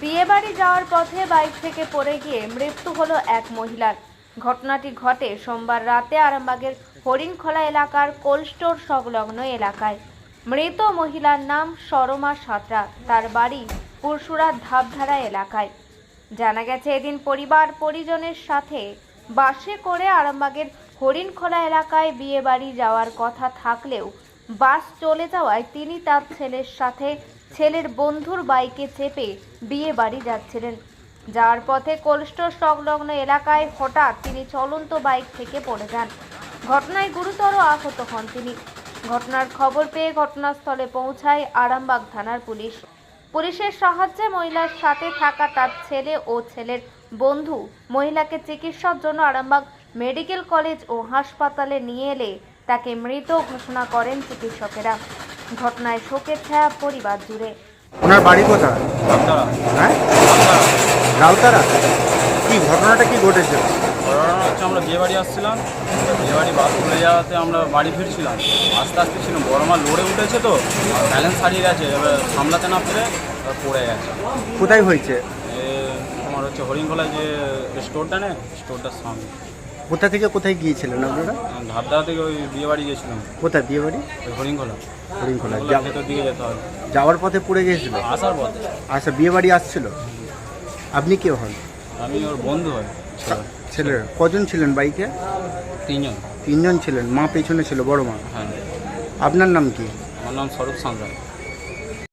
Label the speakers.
Speaker 1: বিয়েবাড়ি যাওয়ার পথে বাইক থেকে পড়ে গিয়ে মৃত্যু হলো এক মহিলার। ঘটনাটি ঘটে সোমবার রাতে আরামবাগের হরিণখোলা এলাকার কোল্ড স্টোর সংলগ্ন এলাকায়। মৃত মহিলার নাম সরমা সাঁতরা, তার বাড়ি পুরসুরার ধাপধারা এলাকায়। জানা গেছে এদিন পরিবার পরিজনের সাথে বাসে করে আরামবাগের হরিণখোলা এলাকায় বিয়ে বাড়ি যাওয়ার কথা থাকলেও বাস চলে যাওয়ায় তিনি তার ছেলের সাথে ছেলের বন্ধুর বাইকে চেপে বিয়ে বাড়ি যাচ্ছিলেন। যাওয়ার পথে কোল্ড স্টোর সংলগ্ন এলাকায় হঠাৎ তিনি চলন্ত বাইক থেকে পড়ে যান। ঘটনায় গুরুতর আহত হন তিনি। ঘটনার খবর পেয়ে ঘটনাস্থলে পৌঁছায় আরামবাগ থানার পুলিশ। পুলিশের সাহায্যে মহিলার সাথে থাকা তার ছেলে ও ছেলের বন্ধু মহিলাকে চিকিৎসার জন্য আরামবাগ মেডিকেল কলেজ ও হাসপাতালে নিয়ে এলে তাকে মৃত ঘোষণা করেন চিকিৎসকেরা। ঘটনায় শোকের ছায়া পরিবার জুড়ে।
Speaker 2: ওনার বাড়ি কোথায়?
Speaker 3: রাউতারা।
Speaker 2: হ্যাঁ, রাউতারা। কি ঘটনাটা কি ঘটেছে?
Speaker 3: ঘটনা হচ্ছে আমরা বিয়ে বাড়ি আসছিলাম, বিয়ে বাড়ি বাস চলে যাওয়াতে আমরা বাড়ি ফিরছিলাম। আস্তে আস্তে ছিল বড় মা লোডে উঠেছে, তো ব্যালেন্স হারিয়ে গেছে, এবার সামলাতে না পেরে পড়ে গেছে।
Speaker 2: কোথায় হয়েছে?
Speaker 3: তোমার হচ্ছে হরিণখোলায় যে স্টোরটা নেই, স্টোরটার সামনে।
Speaker 2: কোথা থেকে কোথায় গিয়েছিলেন আপনারা?
Speaker 3: ধাপধারা থেকে ওই বিয়ে বাড়ি গিয়েছিলাম।
Speaker 2: কোথায় বিয়ে বাড়ি?
Speaker 3: ওই হরিণখোলা।
Speaker 2: হরিণখোলা।
Speaker 3: ভেতর দিকে যেতে হবে,
Speaker 2: যাওয়ার পথে পড়ে গিয়েছিল?
Speaker 3: আসার পথে।
Speaker 2: আচ্ছা, বিয়ে বাড়ি আসছিল। আপনি কেউ হন?
Speaker 3: আমি ওর বন্ধু হয়।
Speaker 2: ছেলেরা কজন ছিলেন বাইকে?
Speaker 3: তিনজন।
Speaker 2: তিনজন ছিলেন। মা পেছনে ছিল, বড় মা।
Speaker 3: হ্যাঁ।
Speaker 2: আপনার নাম কি?
Speaker 3: আমার নাম স্বরূপ সাঁতরা।